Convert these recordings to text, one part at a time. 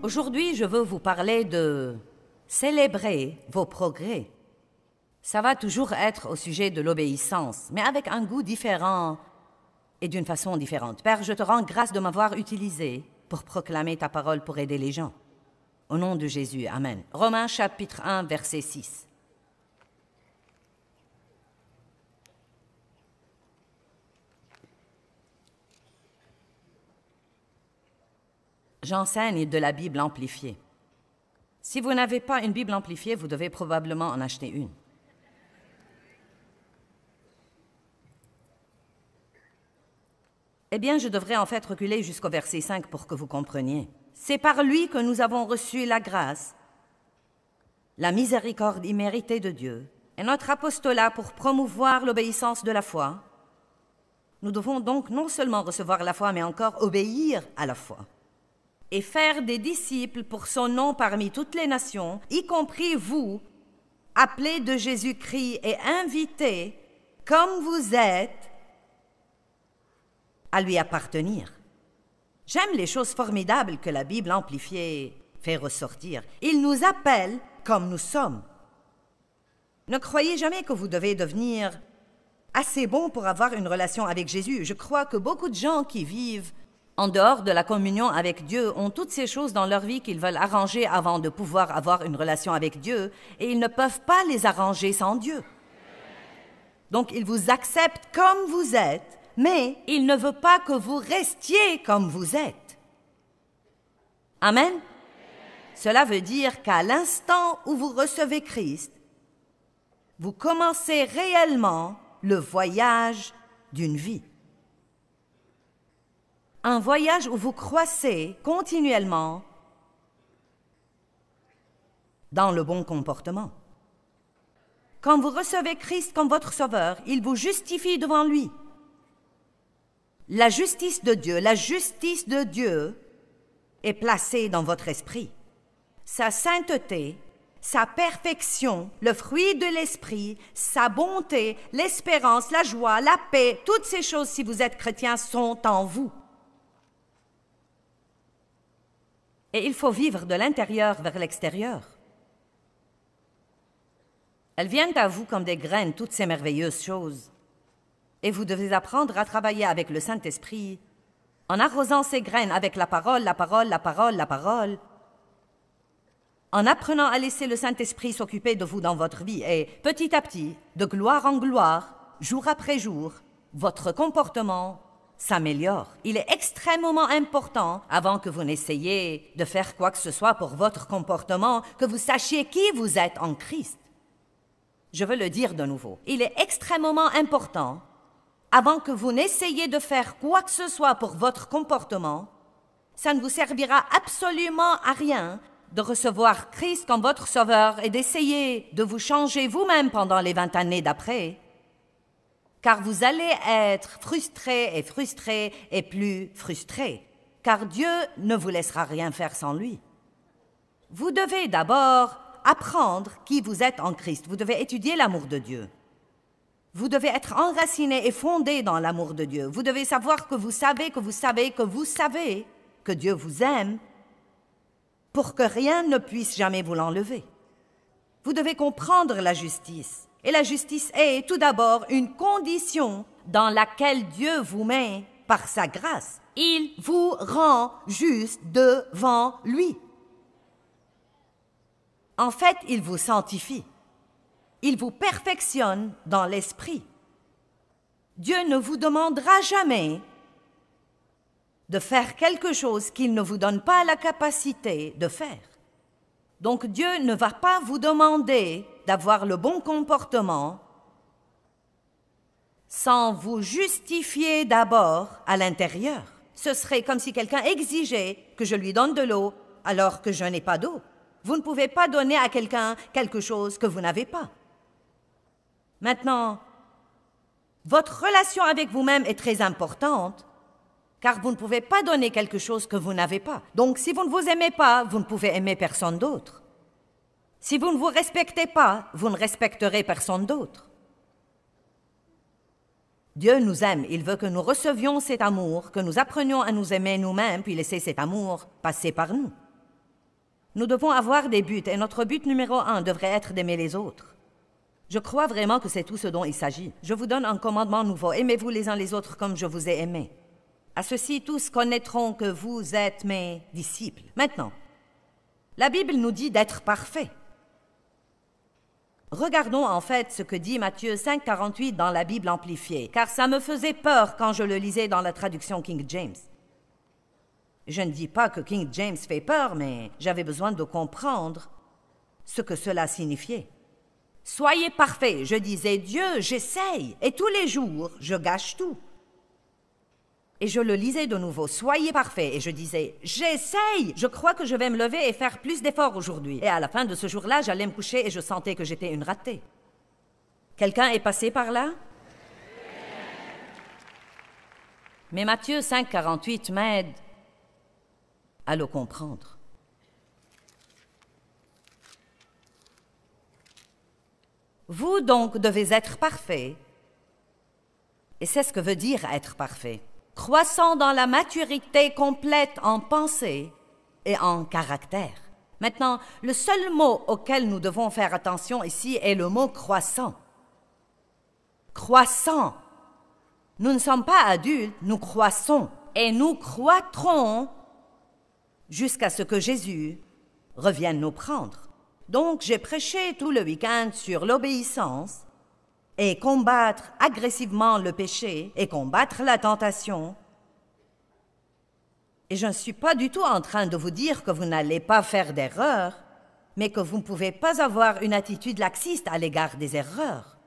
Aujourd'hui, je veux vous parler de célébrer vos progrès. Ça va toujours être au sujet de l'obéissance, mais avec un goût différent et d'une façon différente. Père, je te rends grâce de m'avoir utilisé pour proclamer ta parole pour aider les gens. Au nom de Jésus, Amen. Romains chapitre 1, verset 6. J'enseigne de la Bible amplifiée. Si vous n'avez pas une Bible amplifiée, vous devez probablement en acheter une. Eh bien, je devrais en fait reculer jusqu'au verset 5 pour que vous compreniez. C'est par lui que nous avons reçu la grâce, la miséricorde imméritée de Dieu et notre apostolat pour promouvoir l'obéissance de la foi. Nous devons donc non seulement recevoir la foi, mais encore obéir à la foi et faire des disciples pour son nom parmi toutes les nations, y compris vous, appelés de Jésus-Christ et invités, comme vous êtes, à lui appartenir. J'aime les choses formidables que la Bible amplifiée fait ressortir. Il nous appelle comme nous sommes. Ne croyez jamais que vous devez devenir assez bon pour avoir une relation avec Jésus. Je crois que beaucoup de gens qui vivent en dehors de la communion avec Dieu ont toutes ces choses dans leur vie qu'ils veulent arranger avant de pouvoir avoir une relation avec Dieu, et ils ne peuvent pas les arranger sans Dieu. Donc, il vous accepte comme vous êtes, mais il ne veut pas que vous restiez comme vous êtes. Amen. Cela veut dire qu'à l'instant où vous recevez Christ, vous commencez réellement le voyage d'une vie. Un voyage où vous croissez continuellement dans le bon comportement. Quand vous recevez Christ comme votre Sauveur, il vous justifie devant lui. La justice de Dieu est placée dans votre esprit. Sa sainteté, sa perfection, le fruit de l'esprit, sa bonté, l'espérance, la joie, la paix, toutes ces choses, si vous êtes chrétien, sont en vous. Et il faut vivre de l'intérieur vers l'extérieur. Elles viennent à vous comme des graines, toutes ces merveilleuses choses. Et vous devez apprendre à travailler avec le Saint-Esprit en arrosant ces graines avec la parole, en apprenant à laisser le Saint-Esprit s'occuper de vous dans votre vie. Et petit à petit, de gloire en gloire, jour après jour, votre comportement s'améliore. Il est extrêmement important, avant que vous n'essayiez de faire quoi que ce soit pour votre comportement, que vous sachiez qui vous êtes en Christ. Je veux le dire de nouveau. Il est extrêmement important, avant que vous n'essayiez de faire quoi que ce soit pour votre comportement, ça ne vous servira absolument à rien de recevoir Christ comme votre Sauveur et d'essayer de vous changer vous-même pendant les 20 années d'après, car vous allez être frustré et plus frustré, car Dieu ne vous laissera rien faire sans lui. Vous devez d'abord apprendre qui vous êtes en Christ. Vous devez étudier l'amour de Dieu. Vous devez être enraciné et fondé dans l'amour de Dieu. Vous devez savoir que vous savez que Dieu vous aime pour que rien ne puisse jamais vous l'enlever. Vous devez comprendre la justice. Et la justice est tout d'abord une condition dans laquelle Dieu vous met par sa grâce. Il vous rend juste devant lui. En fait, il vous sanctifie. Il vous perfectionne dans l'esprit. Dieu ne vous demandera jamais de faire quelque chose qu'il ne vous donne pas la capacité de faire. Donc Dieu ne va pas vous demander d'avoir le bon comportement sans vous justifier d'abord à l'intérieur. Ce serait comme si quelqu'un exigeait que je lui donne de l'eau alors que je n'ai pas d'eau. Vous ne pouvez pas donner à quelqu'un quelque chose que vous n'avez pas. Maintenant, votre relation avec vous-même est très importante, car vous ne pouvez pas donner quelque chose que vous n'avez pas. Donc, si vous ne vous aimez pas, vous ne pouvez aimer personne d'autre. Si vous ne vous respectez pas, vous ne respecterez personne d'autre. Dieu nous aime, il veut que nous recevions cet amour, que nous apprenions à nous aimer nous-mêmes, puis laisser cet amour passer par nous. Nous devons avoir des buts, et notre but numéro 1 devrait être d'aimer les autres. Je crois vraiment que c'est tout ce dont il s'agit. Je vous donne un commandement nouveau. Aimez-vous les uns les autres comme je vous ai aimés. À ceci, tous connaîtront que vous êtes mes disciples. Maintenant, la Bible nous dit d'être parfaits. Regardons en fait ce que dit Matthieu 5,48 dans la Bible amplifiée, car ça me faisait peur quand je le lisais dans la traduction King James. Je ne dis pas que King James fait peur, mais j'avais besoin de comprendre ce que cela signifiait. Soyez parfaits, je disais, Dieu, j'essaye, et tous les jours, je gâche tout. Et je le lisais de nouveau, soyez parfaits, et je disais, j'essaye, je crois que je vais me lever et faire plus d'efforts aujourd'hui. Et à la fin de ce jour-là, j'allais me coucher et je sentais que j'étais une ratée. Quelqu'un est passé par là? Mais Matthieu 5,48 m'aide à le comprendre. Vous donc devez être parfaits, et c'est ce que veut dire être parfait. Croissant dans la maturité complète en pensée et en caractère. Maintenant, le seul mot auquel nous devons faire attention ici est le mot croissant. Croissant. Nous ne sommes pas adultes, nous croissons et nous croîtrons jusqu'à ce que Jésus revienne nous prendre. Donc, j'ai prêché tout le week-end sur l'obéissance et combattre agressivement le péché et combattre la tentation. Et je ne suis pas du tout en train de vous dire que vous n'allez pas faire d'erreurs, mais que vous ne pouvez pas avoir une attitude laxiste à l'égard des erreurs.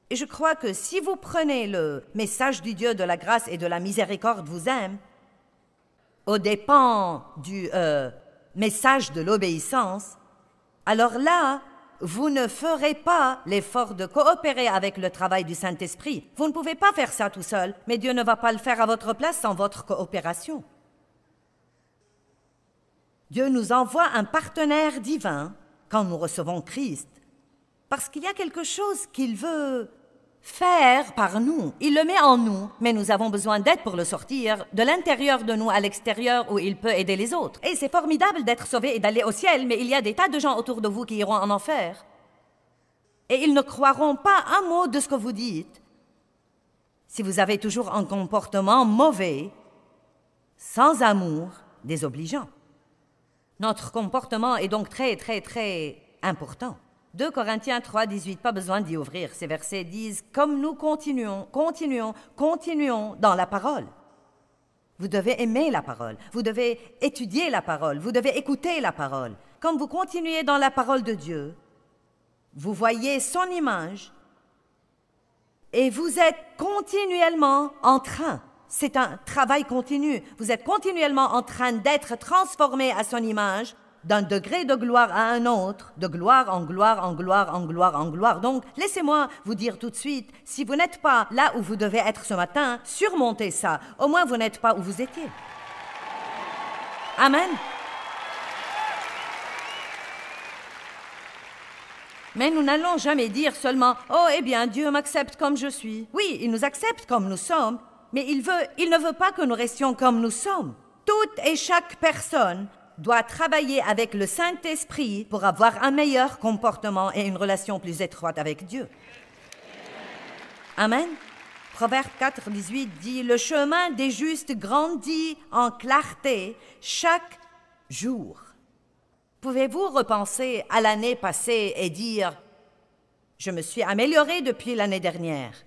Et je crois que si vous prenez le message du Dieu de la grâce et de la miséricorde vous aime, aux dépens du message de l'obéissance, alors là, vous ne ferez pas l'effort de coopérer avec le travail du Saint-Esprit. Vous ne pouvez pas faire ça tout seul, mais Dieu ne va pas le faire à votre place sans votre coopération. Dieu nous envoie un partenaire divin quand nous recevons Christ, parce qu'il y a quelque chose qu'il veut faire par nous. Il le met en nous, mais nous avons besoin d'aide pour le sortir de l'intérieur de nous à l'extérieur où il peut aider les autres. Et c'est formidable d'être sauvé et d'aller au ciel, mais il y a des tas de gens autour de vous qui iront en enfer. Et ils ne croiront pas un mot de ce que vous dites si vous avez toujours un comportement mauvais, sans amour, désobligeant. Notre comportement est donc très, très, très important. 2 Corinthiens 3, 18, pas besoin d'y ouvrir. Ces versets disent « Comme nous continuons dans la parole ». Vous devez aimer la parole, vous devez étudier la parole, vous devez écouter la parole. Comme vous continuez dans la parole de Dieu, vous voyez son image et vous êtes continuellement en train. C'est un travail continu. Vous êtes continuellement en train d'être transformé à son image, d'un degré de gloire à un autre, de gloire en gloire, en gloire, en gloire, en gloire. Donc, laissez-moi vous dire tout de suite, si vous n'êtes pas là où vous devez être ce matin, surmontez ça. Au moins, vous n'êtes pas où vous étiez. Amen. Mais nous n'allons jamais dire seulement « Oh, eh bien, Dieu m'accepte comme je suis. » Oui, il nous accepte comme nous sommes, mais il ne veut pas que nous restions comme nous sommes. Toute et chaque personne doit travailler avec le Saint-Esprit pour avoir un meilleur comportement et une relation plus étroite avec Dieu. Amen. Proverbe 4, 18 dit « Le chemin des justes grandit en clarté chaque jour. » Pouvez-vous repenser à l'année passée et dire « Je me suis amélioré depuis l'année dernière.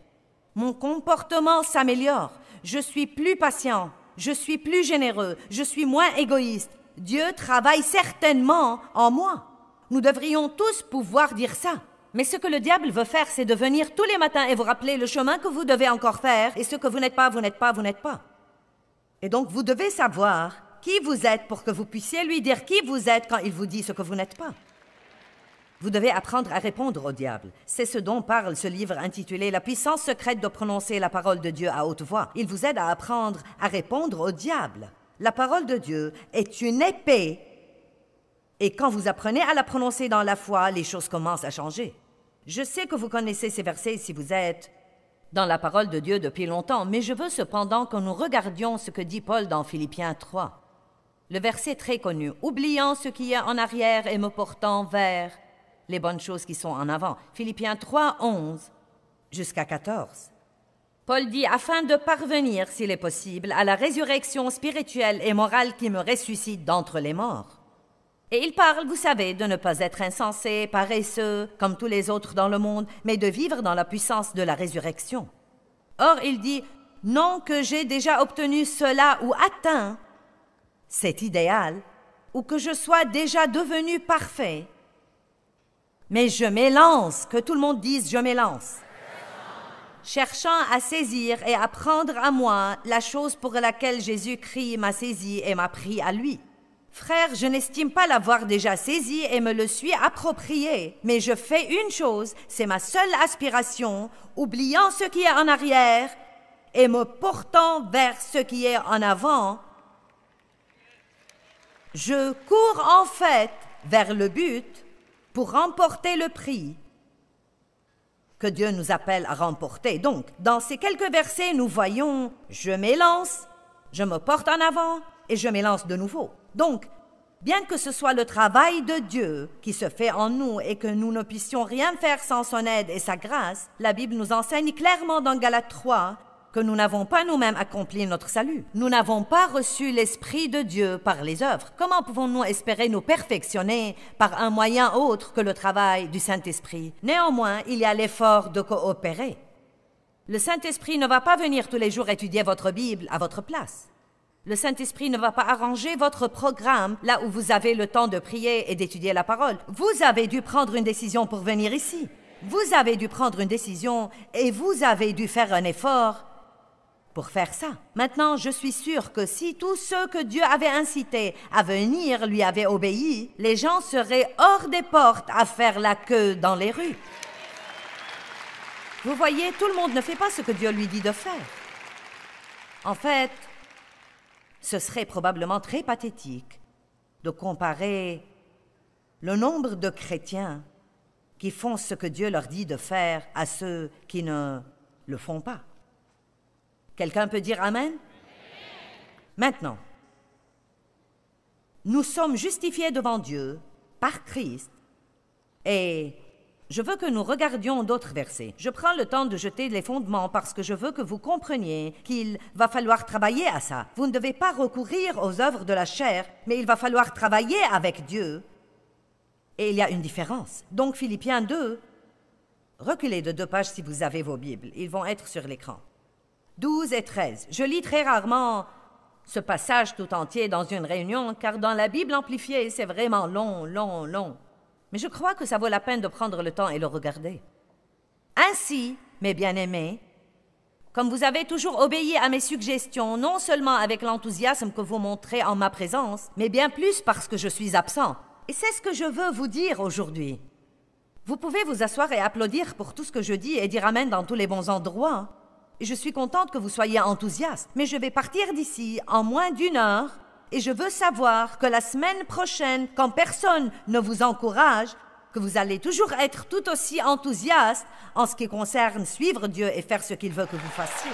Mon comportement s'améliore. Je suis plus patient. Je suis plus généreux. Je suis moins égoïste. Dieu travaille certainement en moi. » Nous devrions tous pouvoir dire ça. Mais ce que le diable veut faire, c'est de venir tous les matins et vous rappeler le chemin que vous devez encore faire et ce que vous n'êtes pas, vous n'êtes pas, vous n'êtes pas. Et donc, vous devez savoir qui vous êtes pour que vous puissiez lui dire qui vous êtes quand il vous dit ce que vous n'êtes pas. Vous devez apprendre à répondre au diable. C'est ce dont parle ce livre intitulé « La puissance secrète de prononcer la parole de Dieu à haute voix ». Il vous aide à apprendre à répondre au diable. La parole de Dieu est une épée. Et quand vous apprenez à la prononcer dans la foi, les choses commencent à changer. Je sais que vous connaissez ces versets si vous êtes dans la parole de Dieu depuis longtemps, mais je veux cependant que nous regardions ce que dit Paul dans Philippiens 3. Le verset très connu, « Oubliant ce qui est en arrière et me portant vers les bonnes choses qui sont en avant ». Philippiens 3, 11 jusqu'à 14. Paul dit « Afin de parvenir, s'il est possible, à la résurrection spirituelle et morale qui me ressuscite d'entre les morts. » Et il parle, vous savez, de ne pas être insensé, paresseux, comme tous les autres dans le monde, mais de vivre dans la puissance de la résurrection. Or, il dit « Non que j'ai déjà obtenu cela ou atteint cet idéal, ou que je sois déjà devenu parfait, mais je m'élance, que tout le monde dise « je m'élance ». Cherchant à saisir et à prendre à moi la chose pour laquelle Jésus-Christ m'a saisi et m'a pris à lui. Frère, je n'estime pas l'avoir déjà saisi et me le suis approprié, mais je fais une chose, c'est ma seule aspiration, oubliant ce qui est en arrière et me portant vers ce qui est en avant. Je cours en fait vers le but pour remporter le prix que Dieu nous appelle à remporter. Donc, dans ces quelques versets, nous voyons « je m'élance »,« je me porte en avant » et « je m'élance de nouveau ». Donc, bien que ce soit le travail de Dieu qui se fait en nous et que nous ne puissions rien faire sans son aide et sa grâce, la Bible nous enseigne clairement dans Galates 3 que nous n'avons pas nous-mêmes accompli notre salut. Nous n'avons pas reçu l'Esprit de Dieu par les œuvres. Comment pouvons-nous espérer nous perfectionner par un moyen autre que le travail du Saint-Esprit? Néanmoins, il y a l'effort de coopérer. Le Saint-Esprit ne va pas venir tous les jours étudier votre Bible à votre place. Le Saint-Esprit ne va pas arranger votre programme là où vous avez le temps de prier et d'étudier la parole. Vous avez dû prendre une décision pour venir ici. Vous avez dû prendre une décision et vous avez dû faire un effort pour faire ça. Maintenant, je suis sûre que si tous ceux que Dieu avait incités à venir lui avaient obéi, les gens seraient hors des portes à faire la queue dans les rues. Vous voyez, tout le monde ne fait pas ce que Dieu lui dit de faire. En fait, ce serait probablement très pathétique de comparer le nombre de chrétiens qui font ce que Dieu leur dit de faire à ceux qui ne le font pas. Quelqu'un peut dire Amen? Maintenant, nous sommes justifiés devant Dieu par Christ et je veux que nous regardions d'autres versets. Je prends le temps de jeter les fondements parce que je veux que vous compreniez qu'il va falloir travailler à ça. Vous ne devez pas recourir aux œuvres de la chair, mais il va falloir travailler avec Dieu. Et il y a une différence. Donc, Philippiens 2, reculez de 2 pages si vous avez vos Bibles. Ils vont être sur l'écran. 12 et 13. Je lis très rarement ce passage tout entier dans une réunion, car dans la Bible amplifiée, c'est vraiment long, long, long. Mais je crois que ça vaut la peine de prendre le temps et le regarder. Ainsi, mes bien-aimés, comme vous avez toujours obéi à mes suggestions, non seulement avec l'enthousiasme que vous montrez en ma présence, mais bien plus parce que je suis absent. Et c'est ce que je veux vous dire aujourd'hui. Vous pouvez vous asseoir et applaudir pour tout ce que je dis et dire Amen dans tous les bons endroits. Et je suis contente que vous soyez enthousiaste, mais je vais partir d'ici en moins d'1 heure et je veux savoir que la semaine prochaine, quand personne ne vous encourage, que vous allez toujours être tout aussi enthousiaste en ce qui concerne suivre Dieu et faire ce qu'il veut que vous fassiez.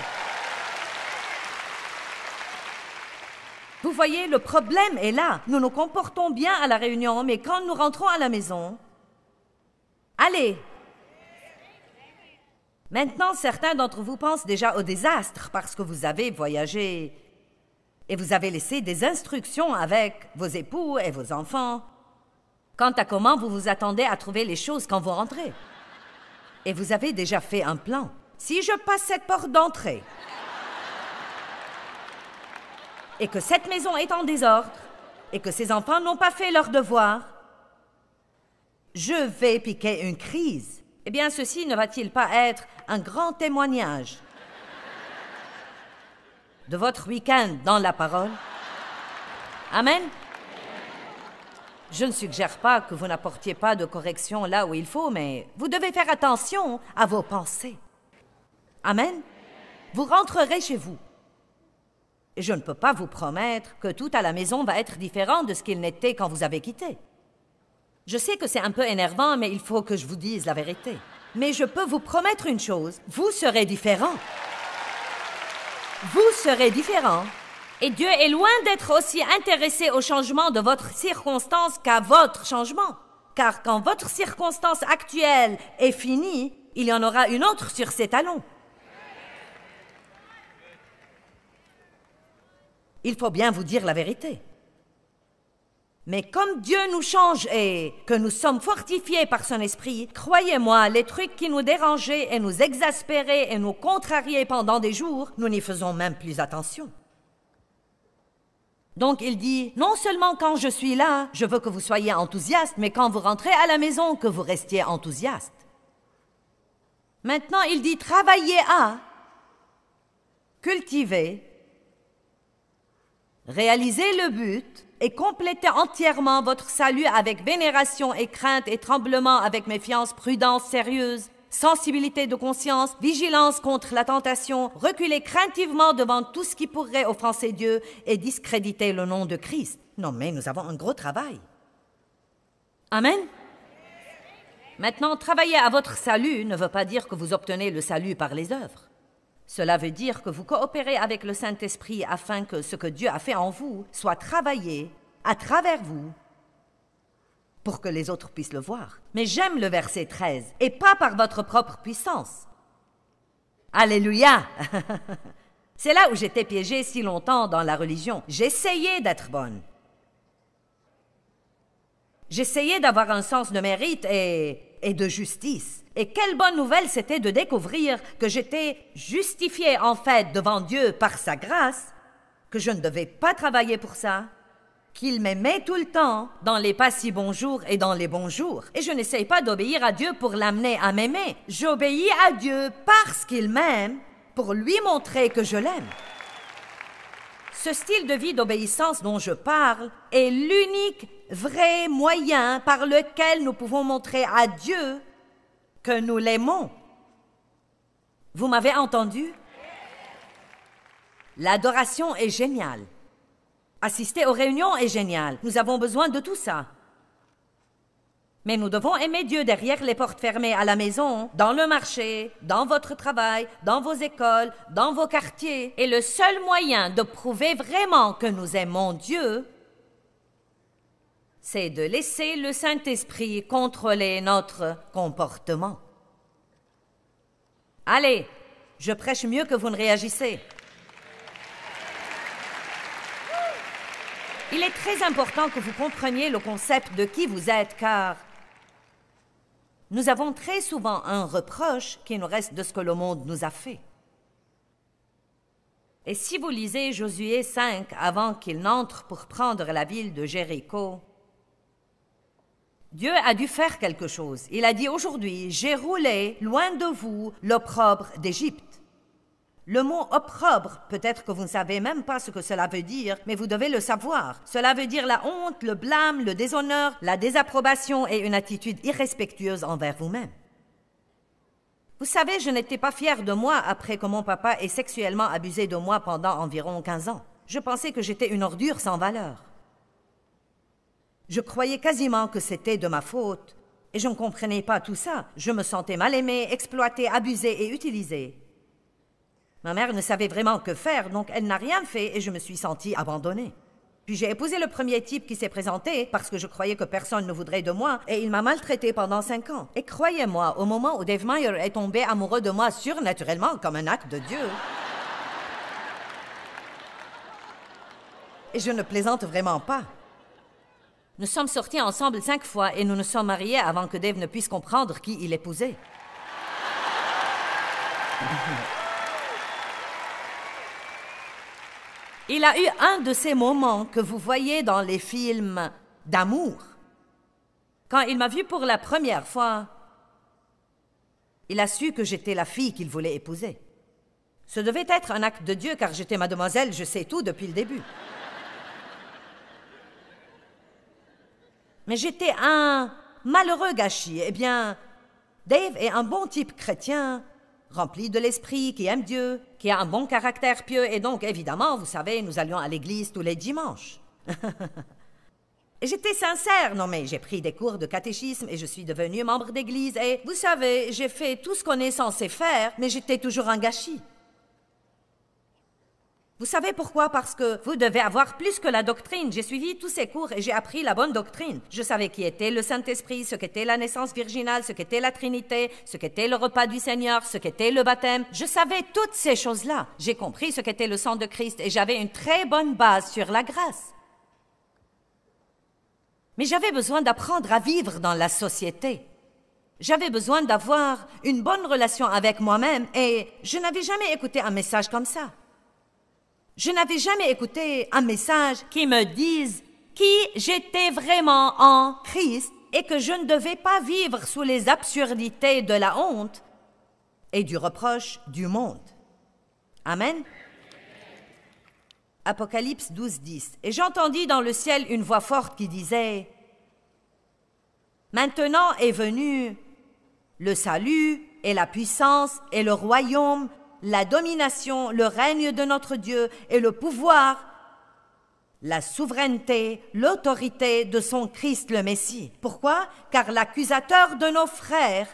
Vous voyez, le problème est là. Nous nous comportons bien à la réunion, mais quand nous rentrons à la maison, allez! Maintenant, certains d'entre vous pensent déjà au désastre parce que vous avez voyagé et vous avez laissé des instructions avec vos époux et vos enfants quant à comment vous vous attendez à trouver les choses quand vous rentrez. Et vous avez déjà fait un plan. Si je passe cette porte d'entrée et que cette maison est en désordre et que ces enfants n'ont pas fait leur devoir, je vais piquer une crise. Eh bien, ceci ne va-t-il pas être un grand témoignage de votre week-end dans la parole? Amen? Je ne suggère pas que vous n'apportiez pas de correction là où il faut, mais vous devez faire attention à vos pensées. Amen? Vous rentrerez chez vous. Et je ne peux pas vous promettre que tout à la maison va être différent de ce qu'il n'était quand vous avez quitté. Je sais que c'est un peu énervant, mais il faut que je vous dise la vérité. Mais je peux vous promettre une chose, vous serez différent. Vous serez différent Et Dieu est loin d'être aussi intéressé au changement de votre circonstance qu'à votre changement. Car quand votre circonstance actuelle est finie, il y en aura une autre sur ses talons. Il faut bien vous dire la vérité. Mais comme Dieu nous change et que nous sommes fortifiés par son esprit, croyez-moi, les trucs qui nous dérangeaient et nous exaspéraient et nous contrariaient pendant des jours, nous n'y faisons même plus attention. Donc il dit, non seulement quand je suis là, je veux que vous soyez enthousiastes, mais quand vous rentrez à la maison, que vous restiez enthousiastes. Maintenant, il dit, travaillez à cultiver, réaliser le but et compléter entièrement votre salut avec vénération et crainte et tremblement, avec méfiance, prudence sérieuse, sensibilité de conscience, vigilance contre la tentation, reculer craintivement devant tout ce qui pourrait offenser Dieu et discréditer le nom de Christ. Non, mais nous avons un gros travail. Amen. Maintenant, travailler à votre salut ne veut pas dire que vous obtenez le salut par les œuvres. Cela veut dire que vous coopérez avec le Saint-Esprit afin que ce que Dieu a fait en vous soit travaillé à travers vous pour que les autres puissent le voir. Mais j'aime le verset 13, et pas par votre propre puissance. Alléluia! C'est là où j'étais piégée si longtemps dans la religion. J'essayais d'être bonne. J'essayais d'avoir un sens de mérite et de justice. Et quelle bonne nouvelle c'était de découvrir que j'étais justifiée en fait devant Dieu par sa grâce, que je ne devais pas travailler pour ça, qu'il m'aimait tout le temps, dans les pas si bons jours et dans les bons jours. Et je n'essaye pas d'obéir à Dieu pour l'amener à m'aimer. J'obéis à Dieu parce qu'il m'aime, pour lui montrer que je l'aime. Ce style de vie d'obéissance dont je parle est l'unique vrai moyen par lequel nous pouvons montrer à Dieu que nous l'aimons. Vous m'avez entendu? L'adoration est géniale. Assister aux réunions est génial. Nous avons besoin de tout ça. Mais nous devons aimer Dieu derrière les portes fermées à la maison, dans le marché, dans votre travail, dans vos écoles, dans vos quartiers. Et le seul moyen de prouver vraiment que nous aimons Dieu, c'est de laisser le Saint-Esprit contrôler notre comportement. Allez, je prêche mieux que vous ne réagissez. Il est très important que vous compreniez le concept de qui vous êtes, car nous avons très souvent un reproche qui nous reste de ce que le monde nous a fait. Et si vous lisez Josué 5 avant qu'il n'entre pour prendre la ville de Jéricho, Dieu a dû faire quelque chose. Il a dit aujourd'hui, j'ai roulé loin de vous l'opprobre d'Égypte. Le mot opprobre, peut-être que vous ne savez même pas ce que cela veut dire, mais vous devez le savoir. Cela veut dire la honte, le blâme, le déshonneur, la désapprobation et une attitude irrespectueuse envers vous-même. Vous savez, je n'étais pas fière de moi après que mon papa ait sexuellement abusé de moi pendant environ 15 ans. Je pensais que j'étais une ordure sans valeur. Je croyais quasiment que c'était de ma faute, et je ne comprenais pas tout ça. Je me sentais mal aimée, exploitée, abusée et utilisée. Ma mère ne savait vraiment que faire, donc elle n'a rien fait et je me suis sentie abandonnée. Puis j'ai épousé le premier type qui s'est présenté parce que je croyais que personne ne voudrait de moi et il m'a maltraitée pendant 5 ans. Et croyez-moi, au moment où Dave Meyer est tombé amoureux de moi surnaturellement comme un acte de Dieu, et je ne plaisante vraiment pas. Nous sommes sortis ensemble 5 fois et nous nous sommes mariés avant que Dave ne puisse comprendre qui il épousait. Il a eu un de ces moments que vous voyez dans les films d'amour. Quand il m'a vue pour la première fois, il a su que j'étais la fille qu'il voulait épouser. Ce devait être un acte de Dieu car j'étais mademoiselle, je sais tout depuis le début. Mais j'étais un malheureux gâchis. Eh bien, Dave est un bon type chrétien, rempli de l'esprit, qui aime Dieu, qui a un bon caractère pieux, et donc, évidemment, vous savez, nous allions à l'église tous les dimanches. Et j'étais sincère, non mais j'ai pris des cours de catéchisme et je suis devenue membre d'église, et vous savez, j'ai fait tout ce qu'on est censé faire, mais j'étais toujours un gâchis. Vous savez pourquoi? Parce que vous devez avoir plus que la doctrine. J'ai suivi tous ces cours et j'ai appris la bonne doctrine. Je savais qui était le Saint-Esprit, ce qu'était la naissance virginale, ce qu'était la Trinité, ce qu'était le repas du Seigneur, ce qu'était le baptême. Je savais toutes ces choses-là. J'ai compris ce qu'était le sang de Christ et j'avais une très bonne base sur la grâce. Mais j'avais besoin d'apprendre à vivre dans la société. J'avais besoin d'avoir une bonne relation avec moi-même et je n'avais jamais écouté un message comme ça. Je n'avais jamais écouté un message qui me dise qui j'étais vraiment en Christ et que je ne devais pas vivre sous les absurdités de la honte et du reproche du monde. Amen. Apocalypse 12, 10. Et j'entendis dans le ciel une voix forte qui disait « Maintenant est venu le salut et la puissance et le royaume, la domination, le règne de notre Dieu et le pouvoir, la souveraineté, l'autorité de son Christ le Messie. » Pourquoi? Car l'accusateur de nos frères,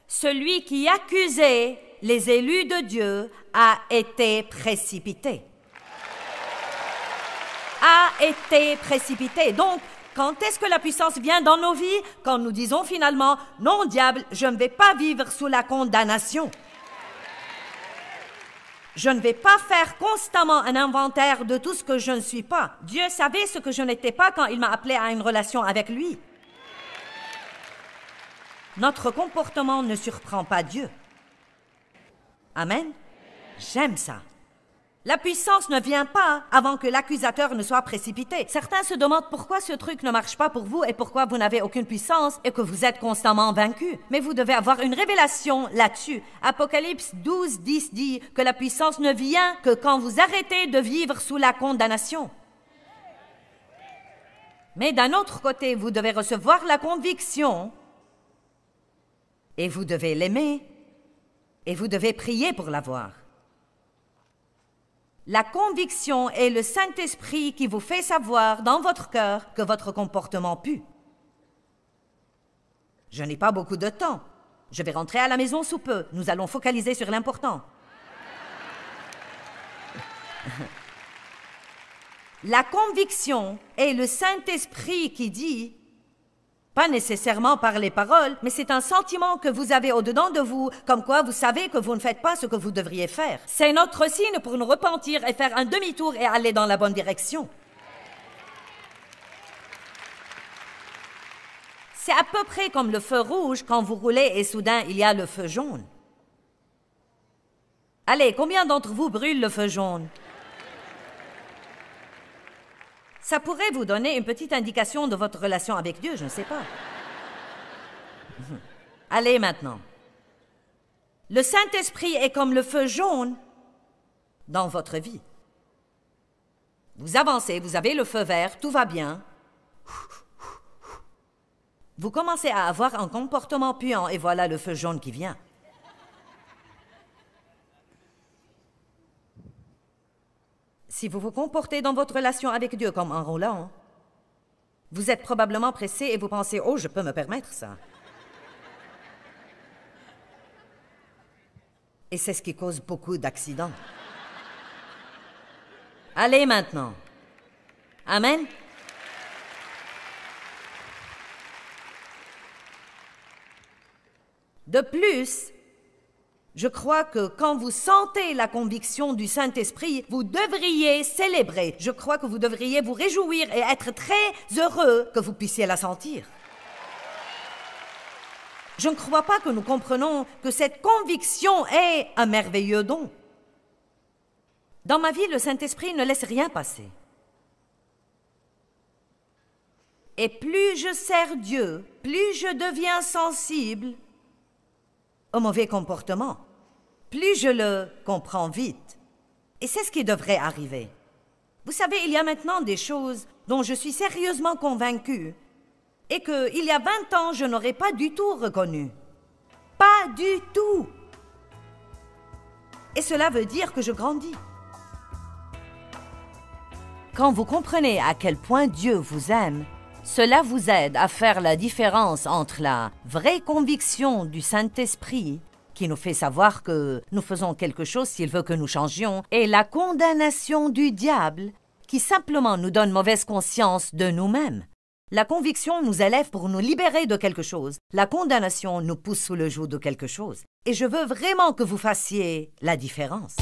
celui qui accusait les élus de Dieu, a été précipité. A été précipité. Donc, quand est-ce que la puissance vient dans nos vies? Quand nous disons finalement « Non, diable, je ne vais pas vivre sous la condamnation. » Je ne vais pas faire constamment un inventaire de tout ce que je ne suis pas. Dieu savait ce que je n'étais pas quand il m'a appelé à une relation avec lui. Notre comportement ne surprend pas Dieu. Amen. J'aime ça. La puissance ne vient pas avant que l'accusateur ne soit précipité. Certains se demandent pourquoi ce truc ne marche pas pour vous et pourquoi vous n'avez aucune puissance et que vous êtes constamment vaincu. Mais vous devez avoir une révélation là-dessus. Apocalypse 12, 10 dit que la puissance ne vient que quand vous arrêtez de vivre sous la condamnation. Mais d'un autre côté, vous devez recevoir la conviction et vous devez l'aimer et vous devez prier pour l'avoir. La conviction est le Saint-Esprit qui vous fait savoir dans votre cœur que votre comportement pue. Je n'ai pas beaucoup de temps. Je vais rentrer à la maison sous peu. Nous allons focaliser sur l'important. La conviction est le Saint-Esprit qui dit, pas nécessairement par les paroles, mais c'est un sentiment que vous avez au-dedans de vous, comme quoi vous savez que vous ne faites pas ce que vous devriez faire. C'est notre signe pour nous repentir et faire un demi-tour et aller dans la bonne direction. C'est à peu près comme le feu rouge quand vous roulez et soudain il y a le feu jaune. Allez, combien d'entre vous brûlent le feu jaune? Ça pourrait vous donner une petite indication de votre relation avec Dieu, je ne sais pas. Allez maintenant. Le Saint-Esprit est comme le feu jaune dans votre vie. Vous avancez, vous avez le feu vert, tout va bien. Vous commencez à avoir un comportement puant et voilà le feu jaune qui vient. Si vous vous comportez dans votre relation avec Dieu comme un roulant, vous êtes probablement pressé et vous pensez « Oh, je peux me permettre ça. » Et c'est ce qui cause beaucoup d'accidents. Allez maintenant. Amen. De plus, je crois que quand vous sentez la conviction du Saint-Esprit, vous devriez célébrer. Je crois que vous devriez vous réjouir et être très heureux que vous puissiez la sentir. Je ne crois pas que nous comprenons que cette conviction est un merveilleux don. Dans ma vie, le Saint-Esprit ne laisse rien passer. Et plus je sers Dieu, plus je deviens sensible au mauvais comportement. Plus je le comprends vite. Et c'est ce qui devrait arriver. Vous savez, il y a maintenant des choses dont je suis sérieusement convaincue et qu'il y a 20 ans, je n'aurais pas du tout reconnu. Pas du tout. Et cela veut dire que je grandis. Quand vous comprenez à quel point Dieu vous aime, cela vous aide à faire la différence entre la vraie conviction du Saint-Esprit qui nous fait savoir que nous faisons quelque chose s'il veut que nous changions, et la condamnation du diable, qui simplement nous donne mauvaise conscience de nous-mêmes. La conviction nous élève pour nous libérer de quelque chose. La condamnation nous pousse sous le joug de quelque chose. Et je veux vraiment que vous fassiez la différence.